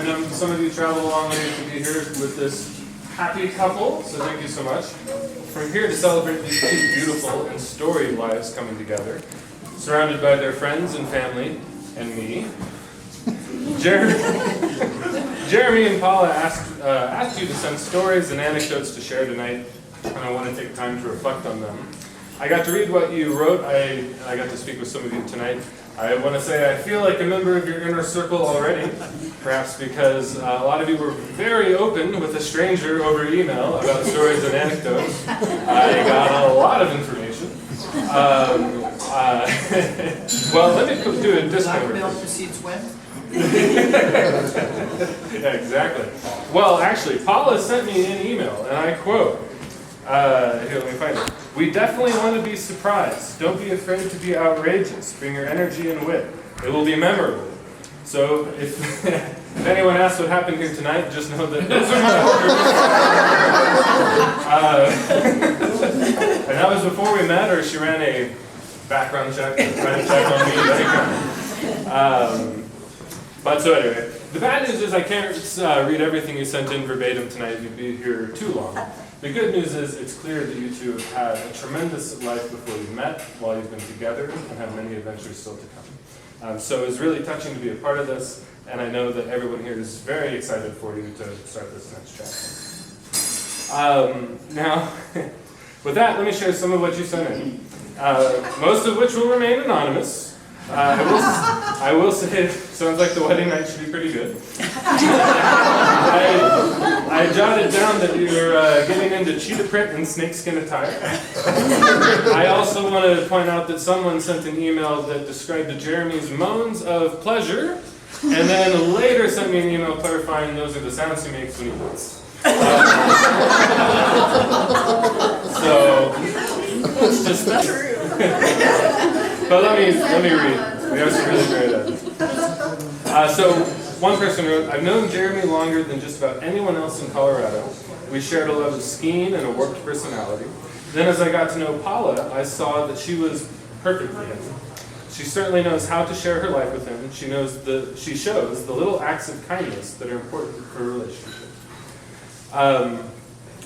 I know some of you traveled a long way to be here with this happy couple, so thank you so much. We're here to celebrate these two beautiful and storied lives coming together, surrounded by their friends and family, and me. Jeremy and Paula asked you to send stories and anecdotes to share tonight, and I want to take time to reflect on them. I got to read what you wrote, and I got to speak with some of you tonight. I want to say I feel like a member of your inner circle already, perhaps because a lot of you were very open with a stranger over email about stories and anecdotes. I got a lot of information. Well, let me do a disclaimer. Blackmail precedes when? Yeah, exactly. Well, actually, Paula sent me an email, and I quote, here, let me find it. "We definitely want to be surprised. Don't be afraid to be outrageous. Bring your energy and wit. It will be memorable." So, if anyone asks what happened here tonight, just know that those are my orders. And that was before we met, or she ran a background check, trying to check on me. But so anyway, the bad news is I can't read everything you sent in verbatim tonight. You'd be here too long. The good news is it's clear that you two have had a tremendous life before you met, while you've been together, and have many adventures still to come. So it's really touching to be a part of this, and I know that everyone here is very excited for you to start this next chapter. Now, with that, let me share some of what you sent in, most of which will remain anonymous. I will say, it sounds like the wedding night should be pretty good. I jotted down that you're getting into cheetah print and snakeskin attire. I also want to point out that someone sent an email that described Jeremy's moans of pleasure, and then later sent me an email clarifying those are the sounds he makes when he eats. So, it's just true. But let me read. We have some really great ideas. So one person wrote, "I've known Jeremy longer than just about anyone else in Colorado. We shared a love of skiing and a warped personality. Then as I got to know Paula, I saw that she was perfect for him. She certainly knows how to share her life with him. She shows the little acts of kindness that are important for a relationship."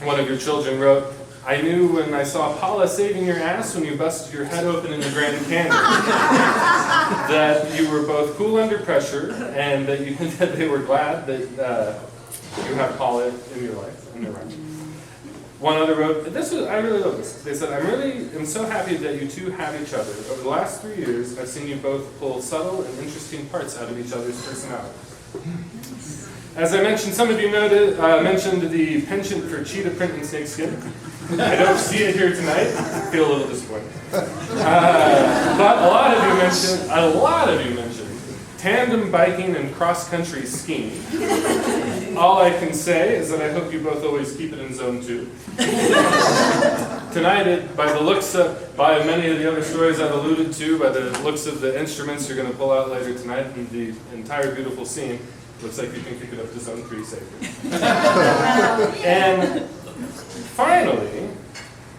One of your children wrote, "I knew when I saw Paula saving your ass when you busted your head open in the Grand Canyon that you were both cool under pressure and that they were glad that you have Paula in your life." And they're right. One other wrote, I really love this. They said, I'm so happy that you two have each other. Over the last 3 years, I've seen you both pull subtle and interesting parts out of each other's personalities. As I mentioned, some of you mentioned the penchant for cheetah print and snakeskin. I don't see it here tonight. I feel a little disappointed. But a lot of you mentioned tandem biking and cross-country skiing. All I can say is that I hope you both always keep it in zone 2. Tonight, by many of the other stories I've alluded to, by the looks of the instruments you're going to pull out later tonight, and the entire beautiful scene, looks like you can kick it up to zone 3 safely. And finally,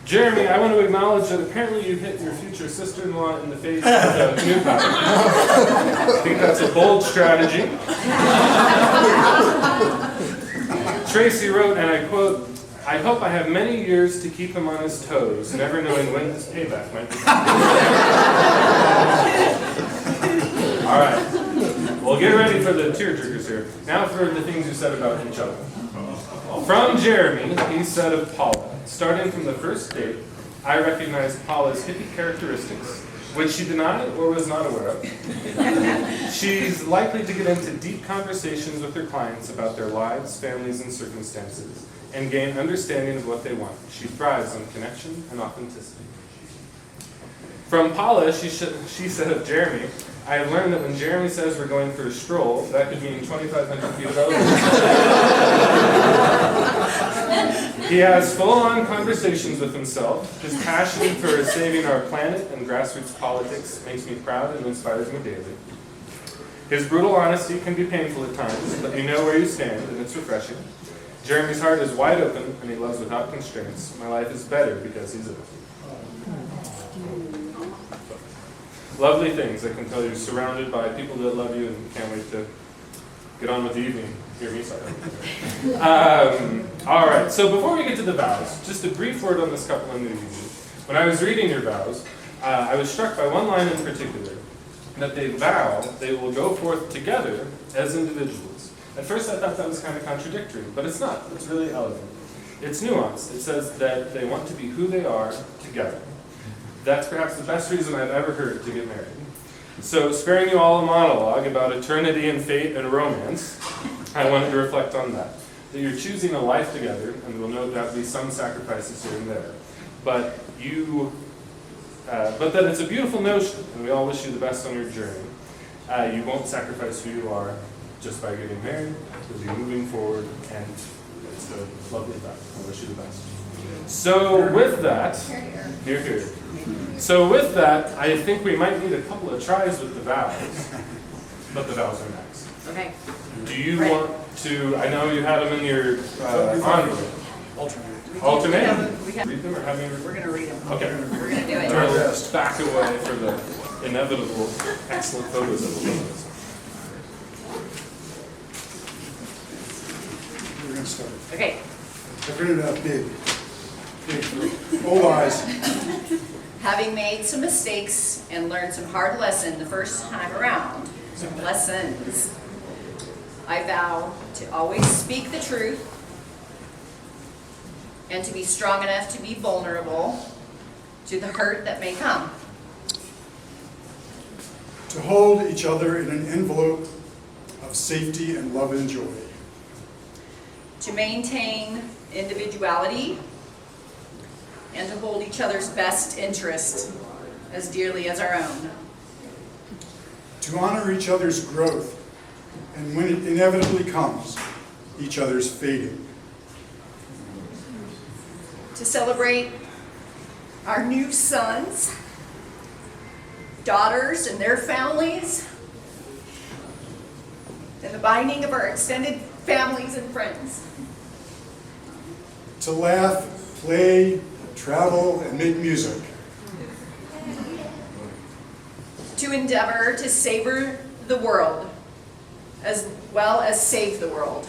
Jeremy, I want to acknowledge that apparently you hit your future sister-in-law in the face with a new power. I think that's a bold strategy. Tracy wrote, and I quote, "I hope I have many years to keep him on his toes, never knowing when his payback might be coming." All right. Well, get ready for the tearjerkers here. Now for the things you said about each other. From Jeremy, he said of Paula, "Starting from the first date, I recognized Paula's hippie characteristics, which she denied or was not aware of. She's likely to get into deep conversations with her clients about their lives, families, and circumstances, and gain understanding of what they want. She thrives on connection and authenticity." From Paula, she said of Jeremy, "I have learned that when Jeremy says we're going for a stroll, that could mean 2,500 feet of elevation." He has full-on conversations with himself. His passion for saving our planet and grassroots politics makes me proud and inspires me daily. His brutal honesty can be painful at times, but you know where you stand, and it's refreshing. Jeremy's heart is wide open, and he loves without constraints. My life is better because he's in it. Lovely things, I can tell you, surrounded by people that love you and can't wait to get on with the evening. Hear me, sorry. All right, so before we get to the vows, just a brief word on this couple in New Zealand. When I was reading your vows, I was struck by one line in particular, that they vow they will go forth together as individuals. At first I thought that was kind of contradictory, but it's not. It's really elegant. It's nuanced. It says that they want to be who they are together. That's perhaps the best reason I've ever heard to get married. So, sparing you all a monologue about eternity and fate and romance, I wanted to reflect on that. That you're choosing a life together, and we'll note that be some sacrifices here and there. But that it's a beautiful notion, and we all wish you the best on your journey. You won't sacrifice who you are just by getting married. You'll be moving forward, and it's a lovely fact. I wish you the best. So with that, here. So with that, I think we might need a couple of tries with the vows, but the vows are next. Okay. Do you want to? I know you had them in your envelope. Alternate. We can Read them or have me? We're going to read them. Okay. We're going to do it. Turn back away for the inevitable excellent photos of the photos. We're going to start. Okay. I printed it out big. Big. All eyes. Having made some mistakes and learned some hard lessons the first time around, I vow to always speak the truth and to be strong enough to be vulnerable to the hurt that may come. To hold each other in an envelope of safety and love and joy. To maintain individuality and to hold each other's best interest as dearly as our own. To honor each other's growth, and when it inevitably comes, each other's fading. To celebrate our new sons, daughters and their families, and the binding of our extended families and friends. To laugh, play, travel, and make music. To endeavor to savor the world as well as save the world.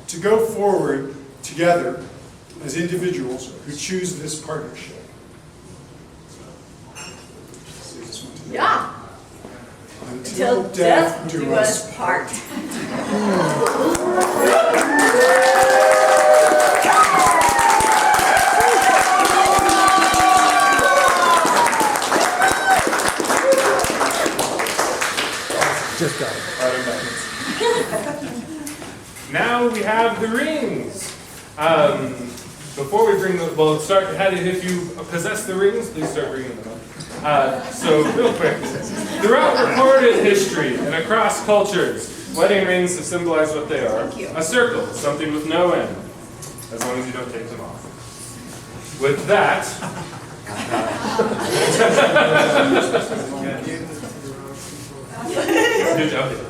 To go forward together as individuals who choose this partnership. Yeah. Until death do us part. Just got it. Now we have the rings. Before we bring them, well, start. If you possess the rings, please start bringing them up. So real quick, throughout recorded history and across cultures, wedding rings have symbolized what they are. A circle, something with no end, as long as you don't take them off. With that, good job.